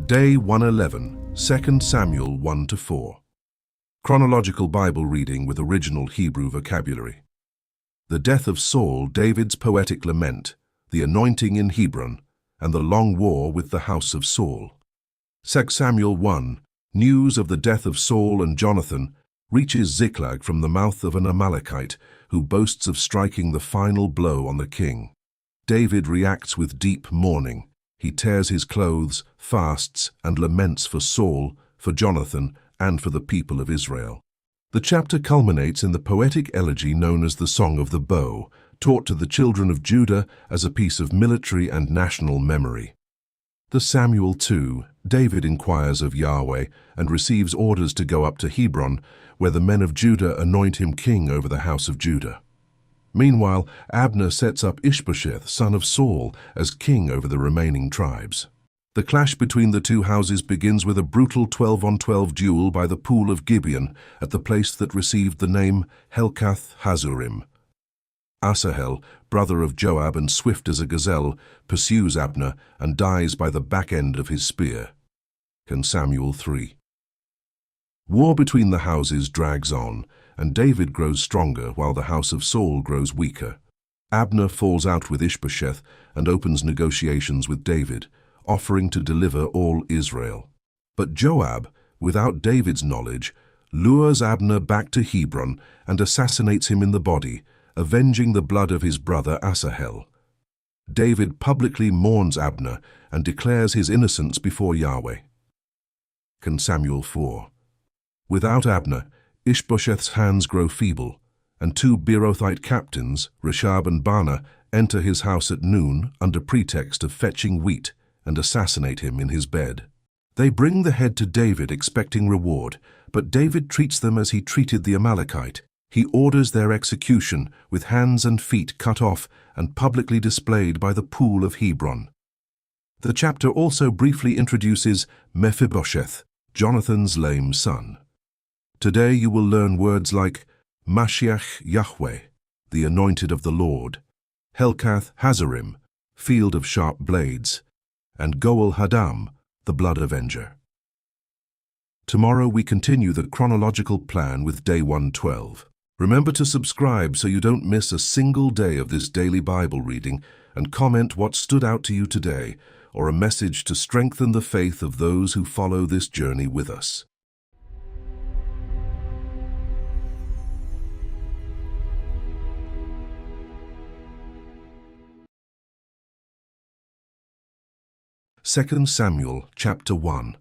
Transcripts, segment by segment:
Day 111, 2 Samuel 1-4. Chronological Bible reading with original Hebrew vocabulary. The death of Saul, David's poetic lament, the anointing in Hebron, and the long war with the house of Saul. 2 Samuel 1, news of the death of Saul and Jonathan reaches Ziklag from the mouth of an Amalekite who boasts of striking the final blow on the king. David reacts with deep mourning. He tears his clothes, fasts, and laments for Saul, for Jonathan, and for the people of Israel. The chapter culminates in the poetic elegy known as the Song of the Bow, taught to the children of Judah as a piece of military and national memory. The Samuel 2, David inquires of Yahweh and receives orders to go up to Hebron, where the men of Judah anoint him king over the house of Judah. Meanwhile, Abner sets up Ishbosheth, son of Saul, as king over the remaining tribes. The clash between the two houses begins with a brutal 12-on-12 duel by the pool of Gibeon at the place that received the name Helkath Hazzurim. Asahel, brother of Joab and swift as a gazelle, pursues Abner and dies by the back end of his spear. 2 Samuel 3. War between the houses drags on, and David grows stronger while the house of Saul grows weaker. Abner falls out with Ishbosheth and opens negotiations with David, offering to deliver all Israel. But Joab, without David's knowledge, lures Abner back to Hebron and assassinates him in the body, avenging the blood of his brother Asahel. David publicly mourns Abner and declares his innocence before Yahweh. 2 Samuel 4. Without Abner, Ishbosheth's hands grow feeble, and two Beerothite captains, Reshab and Baanah, enter his house at noon under pretext of fetching wheat and assassinate him in his bed. They bring the head to David expecting reward, but David treats them as he treated the Amalekite. He orders their execution with hands and feet cut off and publicly displayed by the pool of Hebron. The chapter also briefly introduces Mephibosheth, Jonathan's lame son. Today you will learn words like Mashiach Yahweh, the anointed of the Lord, Helkath Hazzurim, field of sharp blades, and Goel Hadam, the blood avenger. Tomorrow we continue the chronological plan with day 112. Remember to subscribe so you don't miss a single day of this daily Bible reading, and comment what stood out to you today, or a message to strengthen the faith of those who follow this journey with us. Second Samuel chapter 1.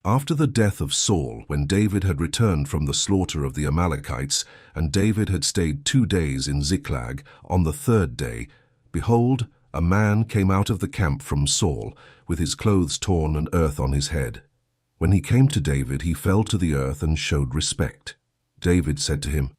After the death of Saul, when David had returned from the slaughter of the Amalekites, and David had stayed 2 days in Ziklag, on the 3rd day, behold, a man came out of the camp from Saul, with his clothes torn and earth on his head. When he came to David, he fell to the earth and showed respect. David said to him,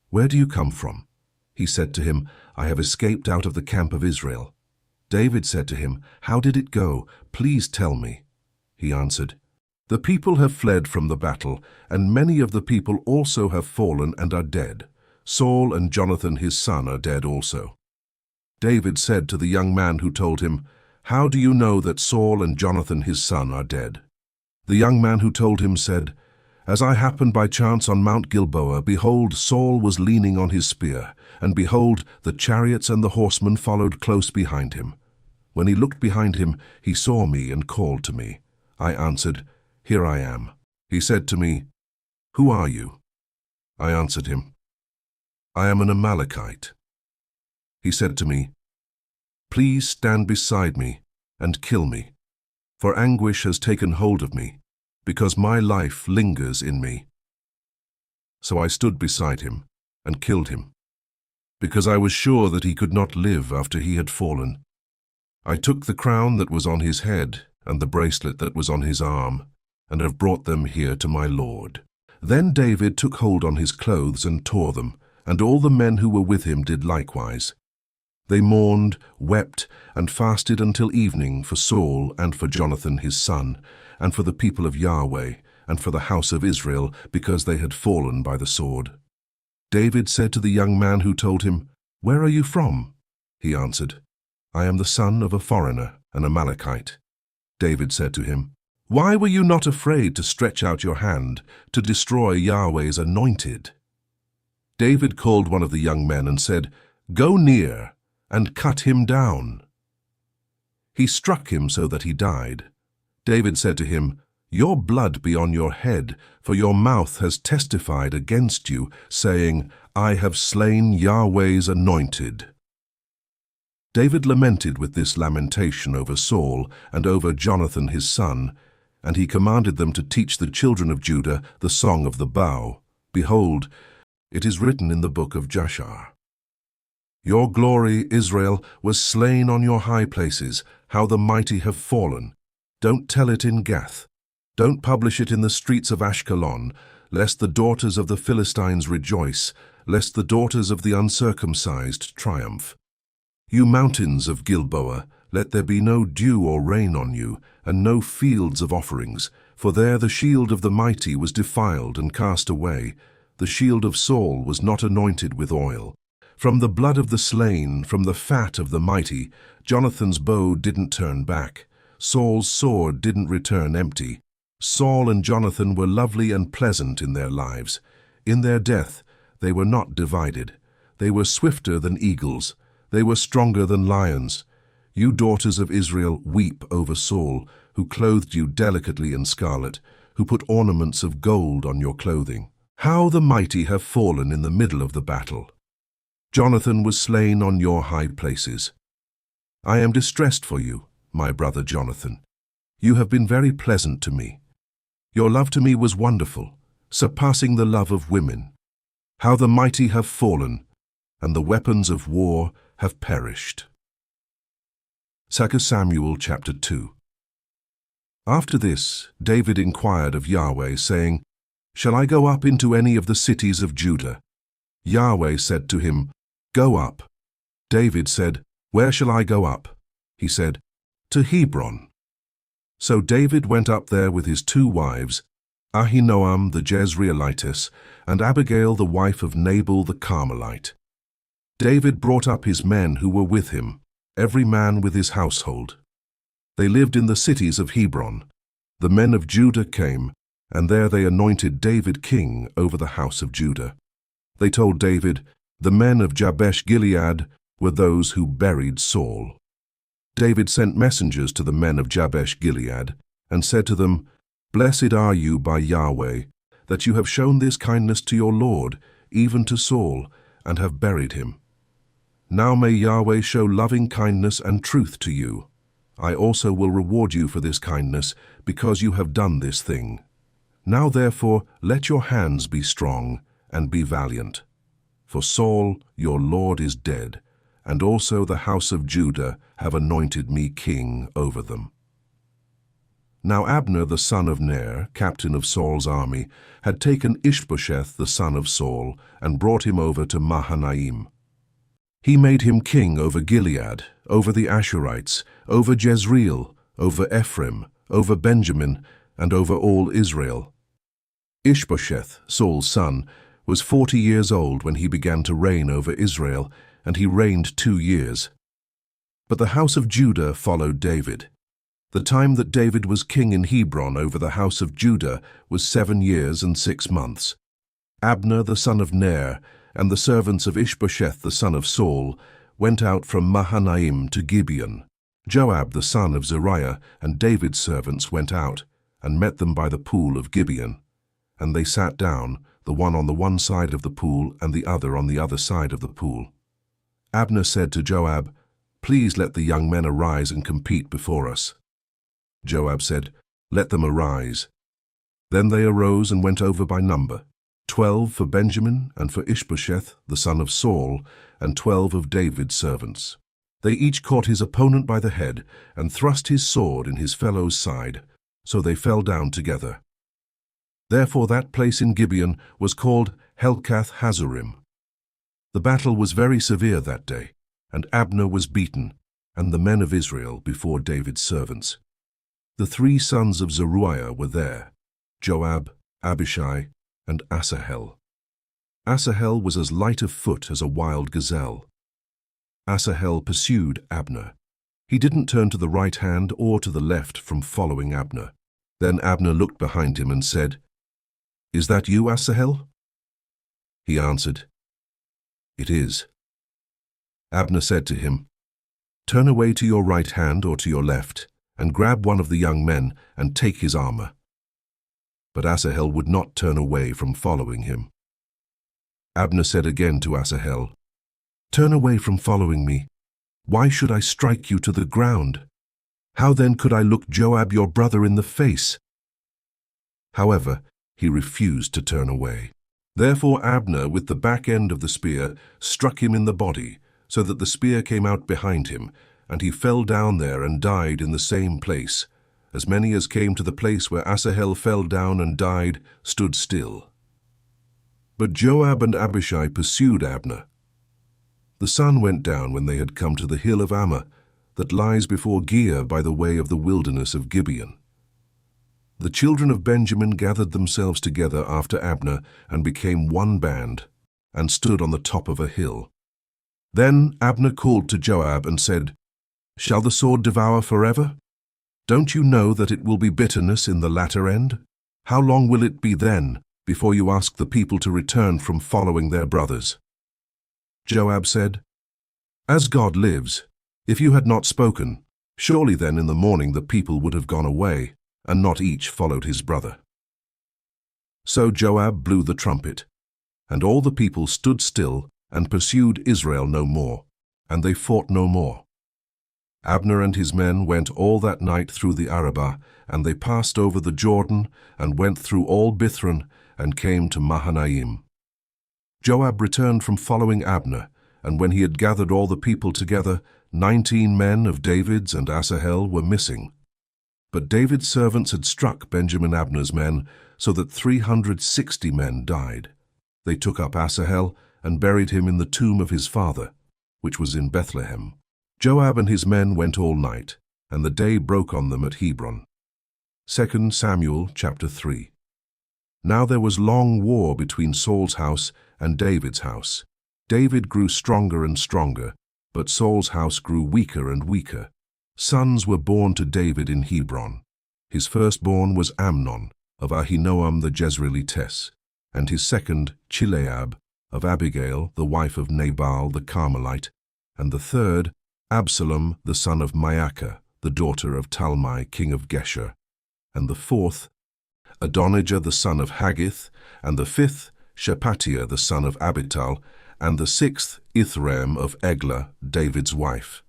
"Where do you come from?" He said to him, "I have escaped out of the camp of Israel." David said to him, "How did it go? Please tell me." He answered, "The people have fled from the battle, and many of the people also have fallen and are dead. Saul and Jonathan his son are dead also." David said to the young man who told him, "How do you know that Saul and Jonathan his son are dead?" The young man who told him said, "As I happened by chance on Mount Gilboa, behold, Saul was leaning on his spear, and behold, the chariots and the horsemen followed close behind him. When he looked behind him, he saw me and called to me. I answered, 'Here I am.' He said to me, 'Who are you?' I answered him, 'I am an Amalekite.' He said to me, 'Please stand beside me and kill me, for anguish has taken hold of me, because my life lingers in me.' So I stood beside him and killed him, because I was sure that he could not live after he had fallen. I took the crown that was on his head and the bracelet that was on his arm, and have brought them here to my Lord." Then David took hold on his clothes and tore them, and all the men who were with him did likewise. They mourned, wept, and fasted until evening for Saul and for Jonathan his son, and for the people of Yahweh, and for the house of Israel, because they had fallen by the sword. David said to the young man who told him, "Where are you from?" He answered, "I am the son of a foreigner, an Amalekite." David said to him, Why were you not afraid to stretch out your hand to destroy Yahweh's anointed? David called one of the young men and said, Go near and cut him down. He struck him so that he died. David said to him, Your blood be on your head, for your mouth has testified against you, saying, I have slain Yahweh's anointed. David lamented with this lamentation over Saul and over Jonathan his son, and he commanded them to teach the children of Judah the song of the bow. Behold, it is written in the book of Jashar. Your glory, Israel, was slain on your high places, how the mighty have fallen. Don't tell it in Gath. Don't publish it in the streets of Ashkelon, lest the daughters of the Philistines rejoice, lest the daughters of the uncircumcised triumph. You mountains of Gilboa, let there be no dew or rain on you, and no fields of offerings, for there the shield of the mighty was defiled and cast away. The shield of Saul was not anointed with oil. From the blood of the slain, from the fat of the mighty, Jonathan's bow didn't turn back. Saul's sword didn't return empty. Saul and Jonathan were lovely and pleasant in their lives. In their death, they were not divided. They were swifter than eagles. They were stronger than lions. You daughters of Israel, weep over Saul, who clothed you delicately in scarlet, who put ornaments of gold on your clothing. How the mighty have fallen in the middle of the battle. Jonathan was slain on your high places. I am distressed for you, my brother Jonathan. You have been very pleasant to me. Your love to me was wonderful, surpassing the love of women. How the mighty have fallen, and the weapons of war have perished. 2 Samuel chapter 2. After this, David inquired of Yahweh, saying, Shall I go up into any of the cities of Judah? Yahweh said to him, Go up. David said, Where shall I go up? He said, To Hebron. So David went up there with his 2 wives, Ahinoam the Jezreelitess, and Abigail the wife of Nabal the Carmelite. David brought up his men who were with him, every man with his household. They lived in the cities of Hebron. The men of Judah came, and there they anointed David king over the house of Judah. They told David, The men of Jabesh Gilead were those who buried Saul. David sent messengers to the men of Jabesh Gilead, and said to them, Blessed are you by Yahweh, that you have shown this kindness to your Lord, even to Saul, and have buried him. Now may Yahweh show loving kindness and truth to you. I also will reward you for this kindness, because you have done this thing. Now therefore let your hands be strong, and be valiant. For Saul, your Lord, is dead, and also the house of Judah have anointed me king over them. Now Abner the son of Ner, captain of Saul's army, had taken Ishbosheth the son of Saul, and brought him over to Mahanaim. He made him king over Gilead, over the Ashurites, over Jezreel, over Ephraim, over Benjamin, and over all Israel. Ishbosheth, Saul's son, was 40 years old when he began to reign over Israel, and he reigned 2 years. But the house of Judah followed David. The time that David was king in Hebron over the house of Judah was 7 years and 6 months. Abner the son of Ner, and the servants of Ishbosheth the son of Saul, went out from Mahanaim to Gibeon. Joab the son of Zeruiah and David's servants went out, and met them by the pool of Gibeon. And they sat down, the one on the one side of the pool and the other on the other side of the pool. Abner said to Joab, Please let the young men arise and compete before us. Joab said, Let them arise. Then they arose and went over by number, 12 for Benjamin and for Ishbosheth the son of Saul, and 12 of David's servants. They each caught his opponent by the head and thrust his sword in his fellow's side, so they fell down together. Therefore that place in Gibeon was called Helkath Hazzurim. The battle was very severe that day, and Abner was beaten, and the men of Israel before David's servants. The 3 sons of Zeruiah were there, Joab, Abishai, and Asahel. Asahel was as light of foot as a wild gazelle. Asahel pursued Abner. He didn't turn to the right hand or to the left from following Abner. Then Abner looked behind him and said, "Is that you, Asahel?" He answered, "It is." Abner said to him, "Turn away to your right hand or to your left, and grab one of the young men and take his armor." But Asahel would not turn away from following him. Abner said again to Asahel, "Turn away from following me. Why should I strike you to the ground? How then could I look Joab your brother in the face?" However, he refused to turn away. Therefore Abner, with the back end of the spear, struck him in the body, so that the spear came out behind him, and he fell down there and died in the same place. As many as came to the place where Asahel fell down and died stood still. But Joab and Abishai pursued Abner. The sun went down when they had come to the hill of Ammah, that lies before Giah by the way of the wilderness of Gibeon. The children of Benjamin gathered themselves together after Abner and became one band, and stood on the top of a hill. Then Abner called to Joab and said, "Shall the sword devour forever? Don't you know that it will be bitterness in the latter end? How long will it be then before you ask the people to return from following their brothers?" Joab said, "As God lives, if you had not spoken, surely then in the morning the people would have gone away, and not each followed his brother." So Joab blew the trumpet, and all the people stood still and pursued Israel no more, and they fought no more. Abner and his men went all that night through the Arabah, and they passed over the Jordan, and went through all Bithron, and came to Mahanaim. Joab returned from following Abner, and when he had gathered all the people together, 19 men of David's and Asahel were missing. But David's servants had struck Benjamin Abner's men, so that 360 men died. They took up Asahel and buried him in the tomb of his father, which was in Bethlehem. Joab and his men went all night, and the day broke on them at Hebron. 2 Samuel chapter 3. Now there was long war between Saul's house and David's house. David grew stronger and stronger, but Saul's house grew weaker and weaker. Sons were born to David in Hebron. His firstborn was Amnon, of Ahinoam the Jezreelitess, and his second, Chileab, of Abigail, the wife of Nabal the Carmelite, and the third, Absalom, the son of Maacah, the daughter of Talmai, king of Geshur, and the fourth, Adonijah, the son of Haggith, and the fifth, Shephatiah, the son of Abital, and the sixth, Ithream of Eglah, David's wife.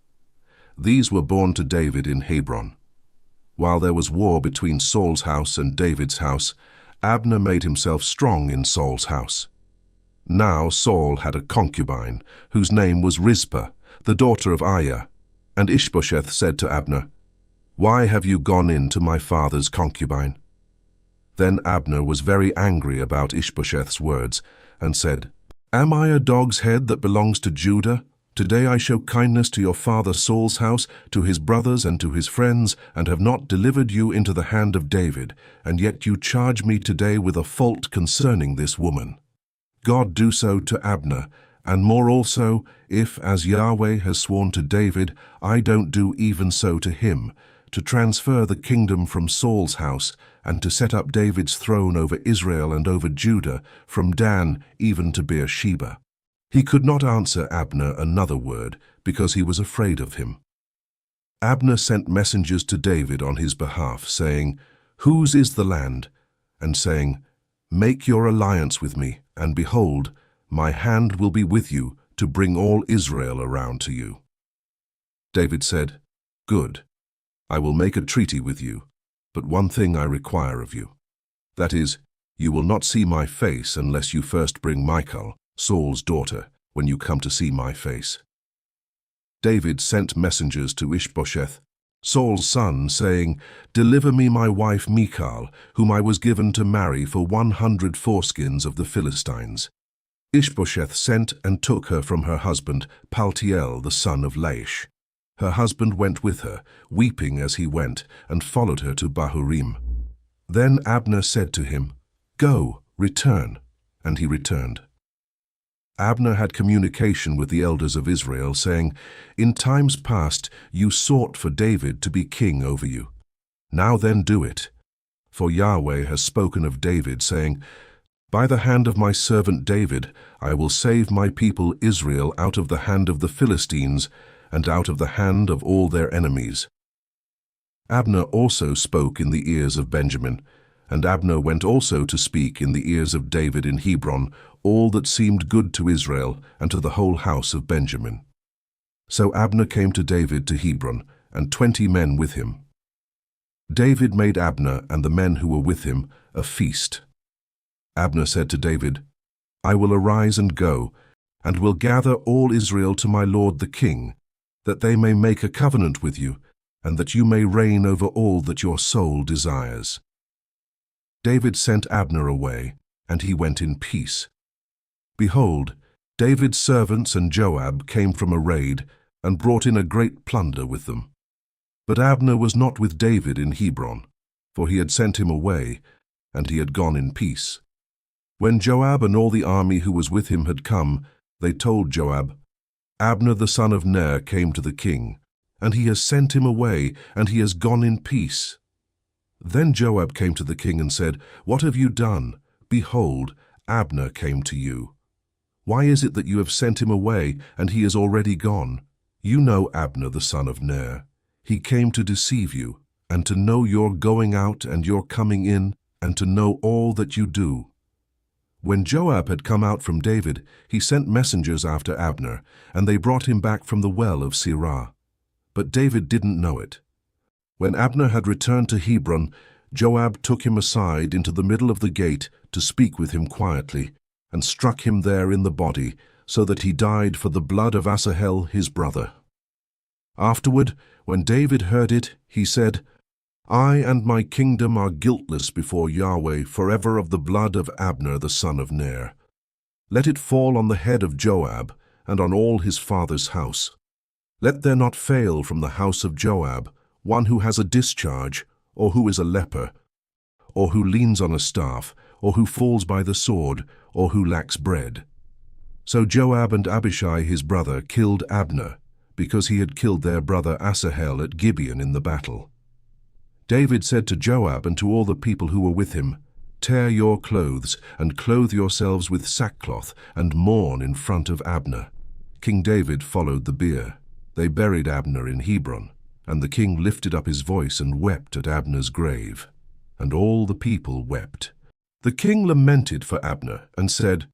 These were born to David in Hebron. While there was war between Saul's house and David's house, Abner made himself strong in Saul's house. Now Saul had a concubine, whose name was Rizpah, the daughter of Aiah, and Ishbosheth said to Abner, "Why have you gone in to my father's concubine?" Then Abner was very angry about Ishbosheth's words, and said, "Am I a dog's head that belongs to Judah? Today I show kindness to your father Saul's house, to his brothers and to his friends, and have not delivered you into the hand of David, and yet you charge me today with a fault concerning this woman. God do so to Abner, and more also, if, as Yahweh has sworn to David, I don't do even so to him, to transfer the kingdom from Saul's house, and to set up David's throne over Israel and over Judah, from Dan even to Beersheba." He could not answer Abner another word, because he was afraid of him. Abner sent messengers to David on his behalf, saying, "Whose is the land?" and saying, "Make your alliance with me, and behold, my hand will be with you to bring all Israel around to you." David said, "Good, I will make a treaty with you, but one thing I require of you. That is, you will not see my face unless you first bring Michal, Saul's daughter, when you come to see my face." David sent messengers to Ishbosheth, Saul's son, saying, "Deliver me my wife Michal, whom I was given to marry for 100 foreskins of the Philistines." Ishbosheth sent and took her from her husband, Paltiel, the son of Laish. Her husband went with her, weeping as he went, and followed her to Bahurim. Then Abner said to him, "Go, return." And he returned. Abner had communication with the elders of Israel, saying, "In times past you sought for David to be king over you. Now then do it. For Yahweh has spoken of David, saying, By the hand of my servant David I will save my people Israel out of the hand of the Philistines and out of the hand of all their enemies. Abner also spoke in the ears of Benjamin, and Abner went also to speak in the ears of David in Hebron all that seemed good to Israel and to the whole house of Benjamin. So Abner came to David to Hebron, and 20 men with him. David made Abner and the men who were with him a feast. Abner said to David, I will arise and go, and will gather all Israel to my lord the king, that they may make a covenant with you, and that you may reign over all that your soul desires. David sent Abner away, and he went in peace. Behold, David's servants and Joab came from a raid, and brought in a great plunder with them. But Abner was not with David in Hebron, for he had sent him away, and he had gone in peace. When Joab and all the army who was with him had come, they told Joab, Abner the son of Ner came to the king, and he has sent him away, and he has gone in peace. Then Joab came to the king and said, What have you done? Behold, Abner came to you. Why is it that you have sent him away, and he is already gone? You know Abner the son of Ner. He came to deceive you, and to know your going out and your coming in, and to know all that you do. When Joab had come out from David, he sent messengers after Abner, and they brought him back from the well of Sirah. But David didn't know it. When Abner had returned to Hebron, Joab took him aside into the middle of the gate to speak with him quietly, and struck him there in the body, so that he died for the blood of Asahel his brother. Afterward, when David heard it, he said, I and my kingdom are guiltless before Yahweh forever of the blood of Abner the son of Ner. Let it fall on the head of Joab and on all his father's house. Let there not fail from the house of Joab one who has a discharge, or who is a leper, or who leans on a staff, or who falls by the sword, or who lacks bread. So Joab and Abishai his brother killed Abner, because he had killed their brother Asahel at Gibeon in the battle. David said to Joab and to all the people who were with him, Tear your clothes, and clothe yourselves with sackcloth, and mourn in front of Abner. King David followed the bier. They buried Abner in Hebron, and the king lifted up his voice and wept at Abner's grave. And all the people wept. The king lamented for Abner, and said,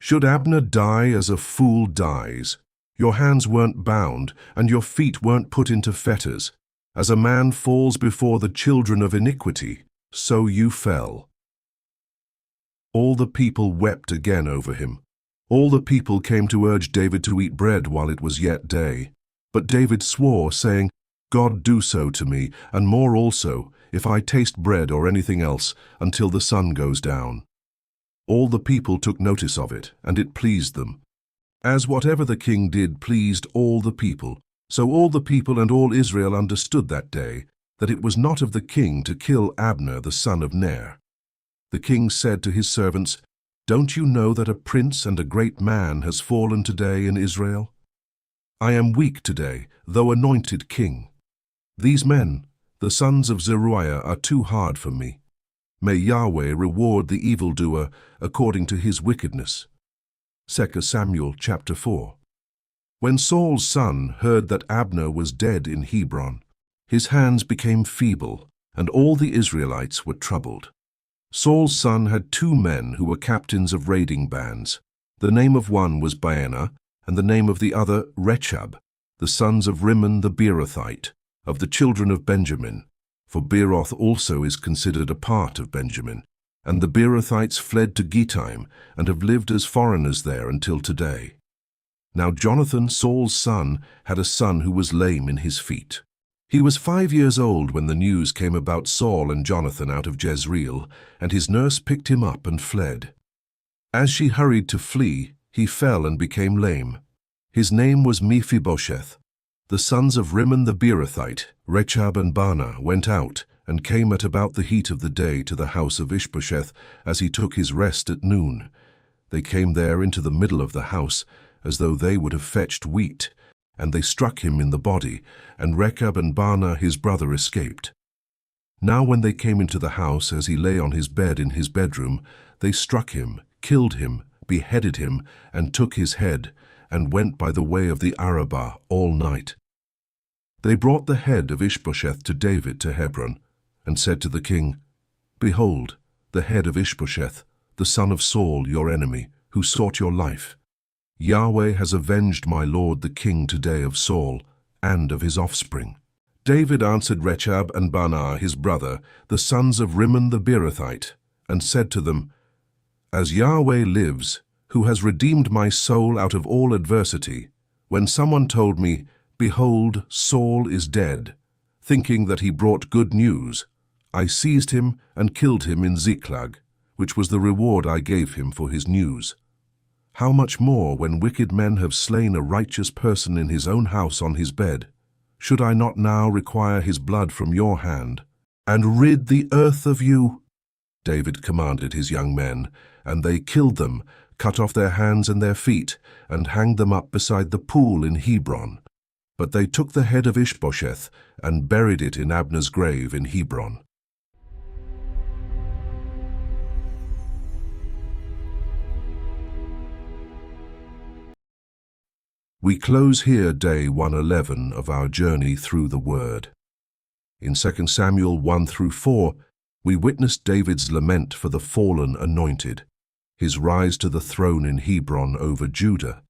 Should Abner die as a fool dies? Your hands weren't bound, and your feet weren't put into fetters. As a man falls before the children of iniquity, so you fell. All the people wept again over him. All the people came to urge David to eat bread while it was yet day. But David swore, saying, God do so to me, and more also, if I taste bread or anything else, until the sun goes down. All the people took notice of it, and it pleased them. As whatever the king did pleased all the people, so all the people and all Israel understood that day that it was not of the king to kill Abner the son of Ner. The king said to his servants, Don't you know that a prince and a great man has fallen today in Israel? I am weak today, though anointed king. These men, the sons of Zeruiah, are too hard for me. May Yahweh reward the evildoer according to his wickedness. 2 Samuel chapter 4. When Saul's son heard that Abner was dead in Hebron, his hands became feeble, and all the Israelites were troubled. Saul's son had 2 men who were captains of raiding bands. The name of one was Baanah, and the name of the other Rechab, the sons of Rimmon the Beerothite, of the children of Benjamin. For Beeroth also is considered a part of Benjamin. And the Beerothites fled to Gittaim, and have lived as foreigners there until today. Now Jonathan, Saul's son, had a son who was lame in his feet. He was 5 years old when the news came about Saul and Jonathan out of Jezreel, and his nurse picked him up and fled. As she hurried to flee, he fell and became lame. His name was Mephibosheth. The sons of Rimmon the Beerothite, Rechab and Baanah, went out, and came at about the heat of the day to the house of Ishbosheth, as he took his rest at noon. They came there into the middle of the house, as though they would have fetched wheat, and they struck him in the body, and Rechab and Baanah his brother escaped. Now when they came into the house as he lay on his bed in his bedroom, they struck him, killed him, beheaded him, and took his head, and went by the way of the Arabah all night. They brought the head of Ishbosheth to David to Hebron, and said to the king, Behold, the head of Ishbosheth, the son of Saul, your enemy, who sought your life. Yahweh has avenged my lord the king today of Saul, and of his offspring. David answered Rechab and Baanah his brother, the sons of Rimmon the Beerothite, and said to them, As Yahweh lives, who has redeemed my soul out of all adversity, when someone told me, Behold, Saul is dead, thinking that he brought good news, I seized him and killed him in Ziklag, which was the reward I gave him for his news. How much more when wicked men have slain a righteous person in his own house on his bed? Should I not now require his blood from your hand, and rid the earth of you? David commanded his young men, and they killed them, cut off their hands and their feet, and hanged them up beside the pool in Hebron. But they took the head of Ishbosheth and buried it in Abner's grave in Hebron. We close here day 111 of our journey through the Word. In 2 Samuel 1 through 4, we witness David's lament for the fallen anointed, his rise to the throne in Hebron over Judah,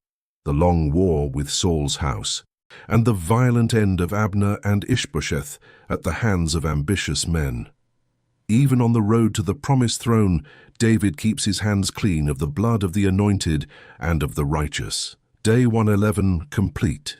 the long war with Saul's house, and the violent end of Abner and Ishbosheth at the hands of ambitious men. Even on the road to the promised throne, David keeps his hands clean of the blood of the anointed and of the righteous. Day 111 complete.